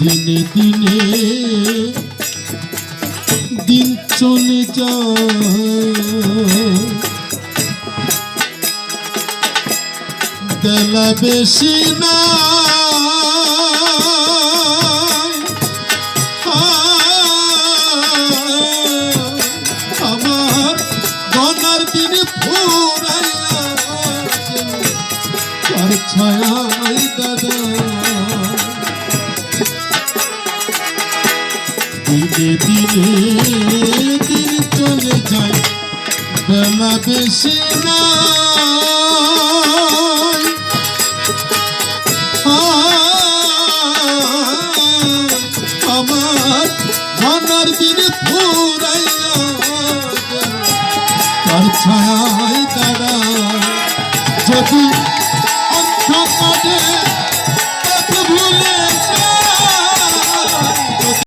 দিনে দিনে দিন চলে যায়, বেলা বেশি না আমার গনার দিন ফুরাইয়া তার ছায়াই দাদা। দিনে দিনে দিন চলে যায়, বেলা বেশি না আমার মনার দিন ফুরাইয়া তার ছায়ায় দাঁড়ায়। যদি